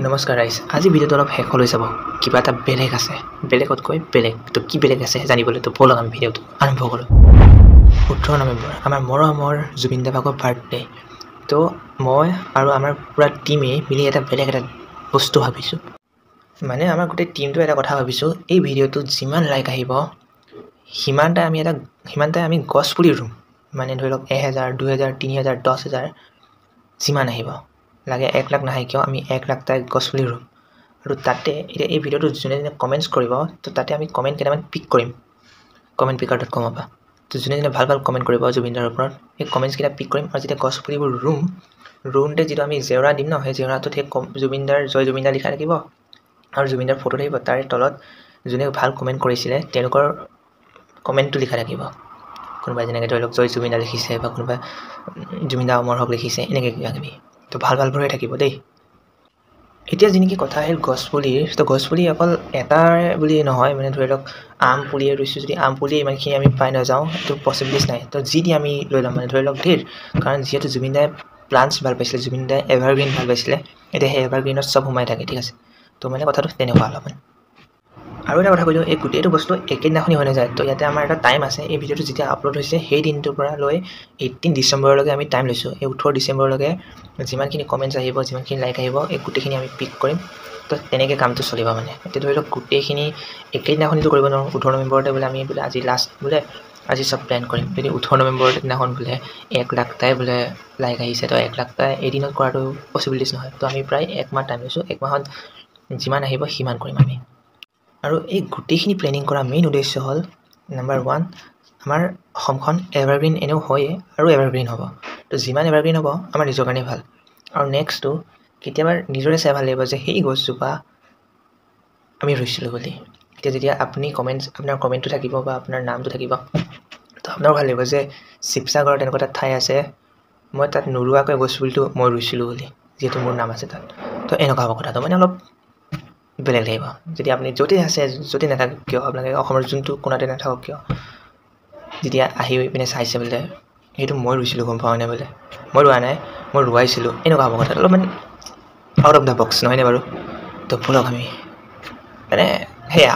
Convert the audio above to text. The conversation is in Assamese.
নমস্কাৰ ৰাইজ, আজি ভিডিঅ'টো অলপ শেষলৈ চাব। কিবা এটা বেলেগ আছে, বেলেগতকৈ বেলেগ। তো কি বেলেগ আছে জানিবলৈ তো ব'লক আমি ভিডিঅ'টো আৰম্ভ কৰোঁ। 18 নৱেম্বৰ আমাৰ মৰমৰ জুবিন দা ভাগৰ বাৰ্থডে। তো মই আৰু আমাৰ পুৰা টিমে মিলি এটা বেলেগ এটা বস্তু ভাবিছোঁ। মানে আমাৰ গোটেই টিমটো এটা কথা ভাবিছোঁ, এই ভিডিঅ'টোত যিমান লাইক আহিব সিমানটাই আমি গছ পুলি ৰুম। মানে ধৰি লওক 1000, 2000, 3000, 10000 যিমান আহিব, লাগে 1 লাখ নাহে কিয়, আমি 1 লাখ টাই গছ পুলি ৰুম। আৰু তাতে এতিয়া এই ভিডিঅ'টো যোনে যোনে কমেণ্টছ কৰিব, তো তাতে আমি কমেণ্ট কেইটামান পিক কৰিম commentpicker.com পৰা। তো যোনে যোনে ভাল ভাল কমেণ্ট কৰিব জুবিনদাৰ ওপৰত, সেই কমেণ্টছকেইটা পিক কৰিম। আৰু যেতিয়া গছ পুলিবোৰ ৰুওঁতে যিটো আমি জেওৰা দিম ন, সেই জেওৰাটোত সেই জুবিনদাৰ জয় জুবিনদা লিখা থাকিব আৰু জুবিনদাৰ ফটো থাকিব। তাৰে তলত যোনে ভাল কমেণ্ট কৰিছিলে তেওঁলোকৰ কমেণ্টটো লিখা থাকিব। কোনোবাই যেনেকৈ ধৰি লওক জয় জুবিনদা লিখিছে, বা কোনোবাই জুবিনদা অমৰ হক লিখিছে, এনেকৈ কিবা কিবি। তো ভাল ভালবোৰে থাকিব দেই। এতিয়া যেনেকৈ কথা আহিল গছপুলিৰ, তো গছপুলি অকল এটাৰ বুলি নহয়। মানে ধৰি লওক আম পুলিয়ে ৰুইছোঁ, যদি আম পুলিয়ে ইমানখিনি আমি পাই নাযাওঁ, সেইটো পচিবিলিটিছ নাই। তো যি দি আমি লৈ ল'ম, মানে ধৰি লওক ধেৰ। কাৰণ যিহেতু জুবিনদাই প্লাণ্টছ ভাল পাইছিলে, জুবিনদাই এভাৰগ্ৰীণ ভাল পাইছিলে, এতিয়া সেই এভাৰগ্ৰীণত চব সোমাই থাকে, ঠিক আছে। তো মানে কথাটো তেনেকুৱা অলপমান। আৰু এটা কথা কৈছোঁ, এই গোটেইটো বস্তু একেদিনাখনি হৈ নাযায়। তো ইয়াতে আমাৰ এটা টাইম আছে। এই ভিডিঅ'টো যেতিয়া আপলোড হৈছে সেই দিনটোৰ পৰা লৈ 18 ডিচেম্বৰলৈকে আমি টাইম লৈছোঁ। এই 18 ডিচেম্বৰলৈকে যিমানখিনি কমেণ্টছ আহিব, যিমানখিনি লাইক আহিব, এই গোটেইখিনি আমি পিক কৰিম। তো তেনেকৈ কামটো চলিব। মানে এতিয়া ধৰি লওক গোটেইখিনি একেদিনাখনিতো কৰিব নোৱাৰোঁ। 18 নৱেম্বৰতে বোলে আমি বোলে আজি লাষ্ট বোলে আজি চব প্লেন কৰিম। যদি 18 নৱেম্বৰ দিনাখন বোলে 1 লাখ টাই বোলে লাইক আহিছে, তো 1 লাখ টাই এদিনত কৰাটো পচিবিলিটিছ নহয়। তো আমি প্ৰায় 1 মাহ টাইম লৈছোঁ। 1 মাহত যিমান আহিব সিমান কৰিম আমি। আৰু এই গোটেইখিনি প্লেনিং কৰা মেইন উদ্দেশ্য হ'ল, নাম্বাৰ 1, আমাৰ অসমখন এভাৰগ্ৰীণ এনেও হয়েই আৰু এভাৰগ্ৰীণ হ'ব। তো যিমান এভাৰগ্ৰীণ হ'ব আমাৰ নিজৰ কাৰণেই ভাল। আৰু নেক্সটটো কেতিয়াবা নিজৰে চাই ভাল লাগিব যে সেই গছজোপা আমি ৰুইছিলোঁ বুলি। এতিয়া যেতিয়া আপোনাৰ কমেণ্টটো থাকিব বা আপোনাৰ নামটো থাকিব, তো আপোনাৰো ভাল লাগিব যে শিৱসাগৰত এনেকুৱা এটা ঠাই আছে, মই তাত নোৰোৱাকৈ গছপুলিটো মই ৰুইছিলোঁ বুলি, যিহেতু মোৰ নাম আছে তাত। তো এনেকুৱা হ'ব কথাটো, মানে অলপ বেলেগ লাগিব। যদি আপুনি য'তে আছে, য'তে নাথাকক কিয়, আপোনালোকে অসমৰ যোনটো কোণাতে নাথাকক কিয়, যেতিয়া আহি পিনে চাইছে বোলে সেইটো মই ৰুইছিলোঁ, গম পাওঁ নে বোলে মই ৰোৱা নাই, মই ৰুৱাইছিলোঁ, এনেকুৱা হ'ব কথাটো। অলপমান আউট অফ দ্য বক্স নহয়নে বাৰু? তো ব'লক আমি মানে সেয়া